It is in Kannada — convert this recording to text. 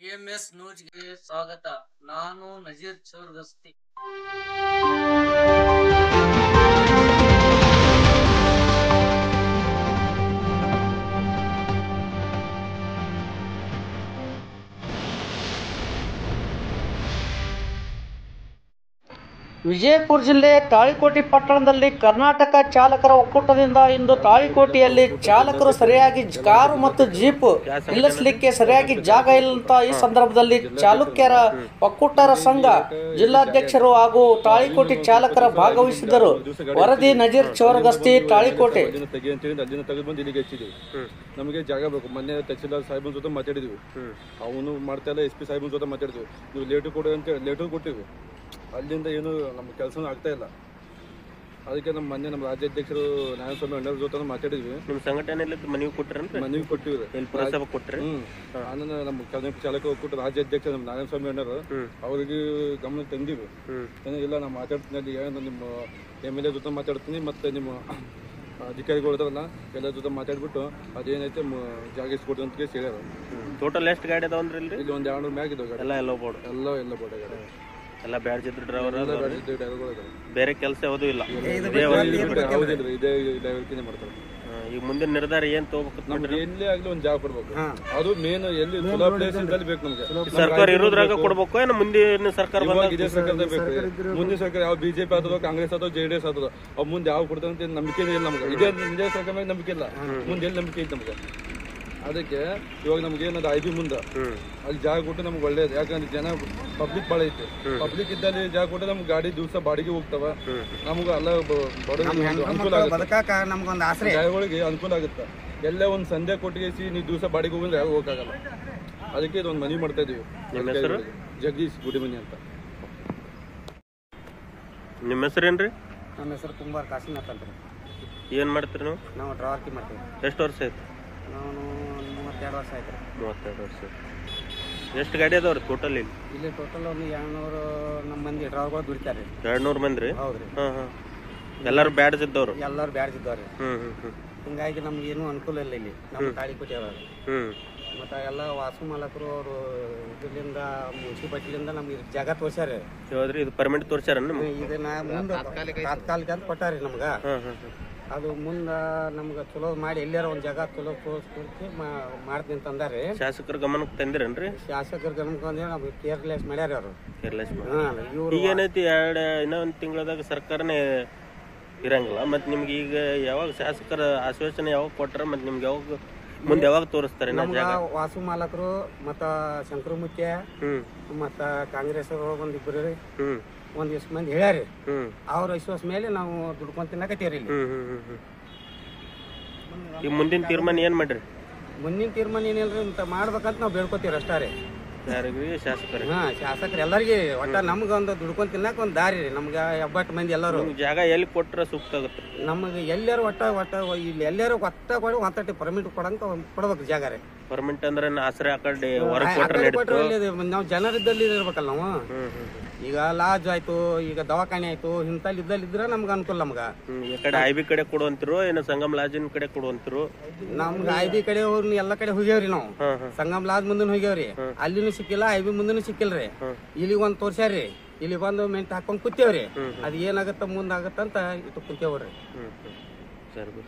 ಎಎಂಎಸ್ ನ್ಯೂಸ್ಗೆ ಸ್ವಾಗತ. ನಾನು ನಜೀರ್ ಚೌರ್ಗಸ್ತಿ. ವಿಜಯಪುರ ಜಿಲ್ಲೆ ತಾಳಿಕೋಟೆ ಪಟ್ಟಣದಲ್ಲಿ ಕರ್ನಾಟಕ ಚಾಲಕರ ಒಕ್ಕೂಟದಿಂದ ಇಂದು ತಾಳಿಕೋಟೆಯಲ್ಲಿ ಚಾಲಕರು ಸರಿಯಾಗಿ ಕಾರು ಮತ್ತು ಜೀಪ್ ನಿಲ್ಲಿಸಲಿಕ್ಕೆ ಸರಿಯಾಗಿ ಜಾಗ ಇಲ್ಲಂತ ಈ ಸಂದರ್ಭದಲ್ಲಿ ಚಾಲುಕ್ಯರ ಒಕ್ಕೂಟರ ಸಂಘ ಜಿಲ್ಲಾಧ್ಯಕ್ಷರು ಹಾಗೂ ತಾಳಿಕೋಟೆ ಚಾಲಕರ ಭಾಗವಹಿಸಿದ್ದರು. ವರದಿ ನಜೀರ್ ಚೌರಗಸ್ತಿ, ತಾಳಿಕೋಟೆ. ನಮಗೆ ಜಾಗ ಬೇಕು. ಮೊನ್ನೆ ತಹಸೀಲ್ದಾರ್ ಸಾಹೇಬನ ಜೊತೆ ಮಾತಾಡಿದ್ವಿ, ಅವನು ಮಾಡ್ತಾ ಇಲ್ಲ. SP ಸಾಹೇಬನ ಜೊತೆ ಮಾತಾಡಿದ್ವಿ, ನೀವು ಲೇಟು ಕೊಡಿ ಅಂತ ಲೇಟು ಕೊಟ್ಟಿವಿ. ಅಲ್ಲಿಂದ ಏನು ನಮ್ಮ ಕೆಲಸನೂ ಆಗ್ತಾ ಇಲ್ಲ. ಅದಕ್ಕೆ ನಮ್ಮ ರಾಜ್ಯಾಧ್ಯಕ್ಷರು ನಾರಾಯಣಸ್ವಾಮಿ ಅಣ್ಣರ ಜೊತೆ ಮಾತಾಡಿದ್ವಿ. ನಿಮ್ಮ ಸಂಘಟನೆಯಲ್ಲಿ ಮನವಿ ಕೊಟ್ಟಿರಿ? ಮನವಿ ಕೊಟ್ಟಿವಿ. ಪುರಸಭೆ ಕೊಟ್ಟರೆ ಆನಂದ ನಮ್ಮ ಕರ್ನಾಟಕ ಚಾಲಕ ಒಕ್ಕೂಟ ರಾಜ್ಯಾಧ್ಯಕ್ಷ ನಮ್ಮ ನಾರಾಯಣಸ್ವಾಮಿ ಅಣ್ಣರು ಅವ್ರಿಗೆ ಗಮನ ತಂದಿವಿ. ಇಲ್ಲ ನಾವು ಮಾತಾಡ್ತೀನಿ, ಏನು ನಿಮ್ಮ MLA ಜೊತೆ ಮಾತಾಡ್ತೀನಿ, ಮತ್ತು ನಿಮ್ಮ ಅಧಿಕಾರಿಗಳು ಇದಾರಲ್ಲ ಎಲ್ಲ ಜೊತೆ ಮಾತಾಡ್ಬಿಟ್ಟು ಅದೇನೈತೆ ಜಾಗ ಇಸ್ಕೊಡ್ರಿ ಅಂತ ಹೇಳ್ಯಾರ. ಟೋಟಲ್ ಎಷ್ಟು ಗಾಡಿ ಅದಾವನ್ರಿ ಇಲ್ಲಿ? ಇಲ್ಲಿ ಒಂದು 200 ಮ್ಯಾಗ್ ಇದಾವೆ. ಎಲ್ಲ ಬೋರ್ಡ್ ಗಾಡಿ ಎಲ್ಲ ಬ್ಯಾಡ್ಜ್ ಇದ್ರು ಡ್ರೈವರ್ ಡ್ರೈವರ್ಗಳು ಬೇರೆ ಕೆಲಸ ಯಾವುದೂ ಇಲ್ಲ. ಇದೇ ಡ್ರೈವರ್ಕಿನೇ ಮಾಡ್ತಾರೆ. ಈಗ ಮುಂದಿನ ನಿರ್ಧಾರ ಏನ್ ತಗೋಬೇಕು? ಎಲ್ಲೇ ಆಗ್ಲಿ ಒಂದು ಜಾಗ ಕೊಡ್ಬೇಕು. ಅದು ಮೇನ್ ಎಲ್ಲಿ ಚಲೋ ಪ್ಲೇಸ್ ಇದ್ದಲ್ಲಿ ಬೇಕು ನಮ್ಗೆ. ಸರ್ಕಾರ ಇರೋದ್ರಾಗ ಕೊಡ್ಬೇಕು, ಏನು ಮುಂದಿನ ಸರ್ಕಾರ ಇದೇ ಸರ್ಕಾರದ ಬೇಕು. ಮುಂದಿನ ಸರ್ಕಾರ ಯಾವ BJP ಆತದೋ, ಕಾಂಗ್ರೆಸ್ ಆತೋ, JDS ಆತದೋ, ಅವ್ ಮುಂದೆ ಯಾವ ಕೊಡ್ತಾವ ಅಂತ ನಂಬಿಕೆ ಇಲ್ಲ ನಮ್ಗೆ. ಇದೇ ಸರ್ಕಾರ ಮೇಲೆ ನಂಬಿಕೆ ಇಲ್ಲ. ಮುಂದೆ ಎಲ್ಲಿ ನಂಬಿಕೆ ಐತೆ ನಮ್ಗೆ? ಅದಕ್ಕೆ ಇವಾಗ ನಮ್ಗೆ ಏನದು IB ಮುಂದೆ ಅಲ್ಲಿ ಜಾಗ ಕೊಟ್ಟು ನಮ್ಗೆ ಒಳ್ಳೇದು. ಯಾಕಂದ್ರೆ ಜನ ಪಬ್ಲಿಕ್ ಭಾಳ ಐತಿ. ಪಬ್ಲಿಕ್ ಇದ್ದಲ್ಲಿ ಜಾಗ ಕೊಟ್ಟು ನಮ್ಗೆ ಗಾಡಿ ದಿವಸ ಬಾಡಿಗೆ ಹೋಗ್ತಾವ. ನಮ್ಗೆ ಎಲ್ಲ ಅನುಕೂಲ ಆಗುತ್ತೆ, ಜಾಗಗಳಿಗೆ ಅನುಕೂಲ ಆಗುತ್ತೆ. ಎಲ್ಲೇ ಒಂದು ಸಂಧ್ಯಾ ಕೊಟ್ಟಿಗೆಸಿ ನೀವು ದಿವಸ ಬಾಡಿಗೆ ಹೋಗಿದ್ರೆ ಯಾವಾಗ ಹೋಗಕ್ಕಾಗಲ್ಲ. ಅದಕ್ಕೆ ಇದೊಂದು ಮನವಿ ಮಾಡ್ತಾ ಇದೀವಿ. ಜಗದೀಶ್ ಗುಡಿಮನಿ ಅಂತ. ನಿಮ್ಮ ಹೆಸರೇನ್ರಿ? ನಮ್ಮ ಹೆಸರು ಕುಂಬಾರ್ ಕಾಶಿನಾಥ್ ಅಂತ. ಏನ್ ಮಾಡ್ತೀರಿ ನೀವು? ನಾವು ಡ್ರೈವರ್ಕಿ ಮಾಡ್ತೀವಿ. ಎಷ್ಟು ವರ್ಷ ಆಯ್ತು? ನಾನು 32 ವರ್ಷ ಆಯ್ತು. 32 ವರ್ಷ. ಎಷ್ಟು ಗಾಡಿ ಅದಾವ್ರಿ ಟೋಟಲ್ ಇಲ್ಲಿ? ಇಲ್ಲಿ ಟೋಟಲ್ ಒಂದು 200 ನಮ್ಮ ಮಂದಿ ಡ್ರೈವರ್ಗಳು ದುಡಿತಾರೆ. 200 ಮಂದಿ ರೀ? ಹೌದ್ರಿ. ಎಲ್ಲರೂ ಬ್ಯಾಡ್ಜ್ ಇದ್ದವ್ರು? ಎಲ್ಲರೂ ಬ್ಯಾಡ್ಜ್ ಇದ್ದವ್ರಿ. ಹಿಂಗಾಗಿ ನಮ್ಗೆ ಏನೂ ಅನುಕೂಲ ಇಲ್ಲ ಇಲ್ಲಿ ನಮ್ಮ ತಾಳಿಕೋಟೆ ಒಳಗೆ. ಮತ್ತು ಎಲ್ಲ ವಾಸು ಮಾಲಕರು ಅವರು ಇದರಿಂದ ಮುನ್ಸಿಪಾಲ್ಟಿಲಿಂದ ನಮ್ಗೆ ಜಾಗ ತೋರ್ಸ್ಯಾರ. ಹೌದ್ರಿ, ಇದು ಪರ್ಮಿಟ್ ತೋರ್ಸ್ಯಾರ? ಇದನ್ನ ಮುಂದೆ ತಾತ್ಕಾಲಿಕ ಅಂತ ಕೊಟ್ಟಾರಿ ನಮ್ಗೆ. ಅದು ಮುಂದೆ ನಮ್ಗೆ ಚಲೋ ಮಾಡಿ ಎಲ್ಲಾರ ಒಂದು ಜಾಗ ಚಲೋ ತೋರಿಸಿ ಮಾಡ್ತೀನಿ ಅಂತ ಅಂದಾರೆ. ಶಾಸಕರ ಗಮನಕ್ಕೆ ತಂದಿರೇನ್ರಿ? ಶಾಸಕರ ಗಮನಕ್ಕೆ ಅಂದ್ರೆ ನಮ್ಗೆ ಕೇರ್ಲೆಸ್ ಮಾಡ್ಯಾರ ಅವರು. ಕೇರ್ಲೆಸ್ ಈಗ ಏನೈತಿ, ಇನ್ನೂ ಒಂದು ತಿಂಗಳದಾಗ ಸರ್ಕಾರನೇ ಇರಂಗಿಲ್ಲ. ಮತ್ತು ನಿಮ್ಗೆ ಈಗ ಯಾವಾಗ ಶಾಸಕರ ಆಶ್ವಾಸನೆ ಯಾವಾಗ ಕೊಟ್ಟಾರ, ಮತ್ತು ನಿಮ್ಗೆ ಯಾವಾಗ ಮುಂದೆ ಯಾವಾಗ ತೋರಿಸ್ತಾರೆ? ವಾಸು ಮಾಲಕರು ಮತ್ತು ಶಂಕರಮುಖ್ಯ ಮತ್ತು ಕಾಂಗ್ರೆಸ್ ಒಂದಿಬ್ಬರು ಒಂದಿಷ್ಟು ಮಂದಿ ಹೇಳ್ಯಾರಿ. ಅವ್ರ ವಿಶ್ವಾಸ ಮೇಲೆ ನಾವು ದುಡ್ಕೊಂಡ್ ತಿನ್ನಕತ್ತೀವ್ರಿ ಇಲ್ಲಿ. ಈಗ ಮುಂದಿನ ತೀರ್ಮಾನ ಏನ್ ಮಾಡ್ರಿ? ಮುಂದಿನ ತೀರ್ಮಾನ ಏನಿಲ್ರಿ, ಇಂತ ಮಾಡ್ಬೇಕಂತ ನಾವು ಬೇಡ್ಕೋತೀವ್ರಿ ಅಷ್ಟೇ ರೀ. ಶಾಸಕರು? ಶಾಸಕರು ಎಲ್ಲರಿಗೆ ಒಟ್ಟ ನಮ್ಗ ಒಂದು ದುಡ್ಕೊಂಡ್ ತಿನ್ನಕ ಒಂದ್ ದಾರಿ ರೀ. ನಮ್ಗ 70 ಮಂದಿ ಎಲ್ಲರೂ ಜಾಗ ಎಲ್ಲಿ ಕೊಟ್ರ ಸೂಕ್ತ ಆಗುತ್ತೆ ನಮ್ಗೆ. ಎಲ್ಲಾರು ಒಟ್ಟ ಇಲ್ಲಿ ಎಲ್ಲಾರು ಒಟ್ಟ ಕೊಡಿ ಒಂದ್ ಪರ್ಮಿಟ್ ಕೊಡಂತ ಕೊಡ್ಬೇಕು ಜಾಗ ರೀ. ಪರ್ಮಿಟ್ ಅಂದ್ರೆ ಆಸರೆ ಆ ಕಡೆ ನಾವು ಜನರಿದ್ದಲ್ಲಿ ಇರ್ಬೇಕಲ್ಲ ನಾವು. ಈಗ ಲಾಜ್ ಆಯ್ತು, ಈಗ ದವಾಖಾನೆ ಆಯ್ತು, ಇಂತಲ್ಲಿ ಇದ್ದರೆ ನಮ್ಗೆ ಅನುಕೂಲ. ನಮ್ಗ ಈ ಕಡೆ IB ಕಡೆ ಕೊಡುವಂತಿರು, ಏನು ಸಂಗಮ್ ಲಾಜಿನ ಕಡೆ ಕೊಡುವಂತಿರು? ನಮ್ಗೆ IB ಕಡೆ ಎಲ್ಲ ಕಡೆ ಹೋಗ್ಯಾವ್ರಿ ನಾವು. ಸಂಗಮ್ ಲಾಜ್ ಮುಂದೆ ಹೋಗ್ಯಾವ್ರಿ, ಅಲ್ಲಿನೂ ಸಿಕ್ಕಿಲ್ಲ, IB ಮುಂದೆನೂ ಸಿಕ್ಕಿಲ್ರಿ. ಇಲ್ಲಿಗೆ ಒಂದ್ ತೋರ್ಸ್ಯಾರಿ, ಇಲ್ಲಿ ಬಂದು ಮೆಂಟ್ ಹಾಕೊಂಡ್ ಕೂತೇವ್ರಿ. ಅದ್ ಏನಾಗತ್ತ ಮುಂದಾಗತ್ತ ಅಂತ ಇಟ್ಟು ಕುಂತೇವ್ರಿ. ಸರಿ.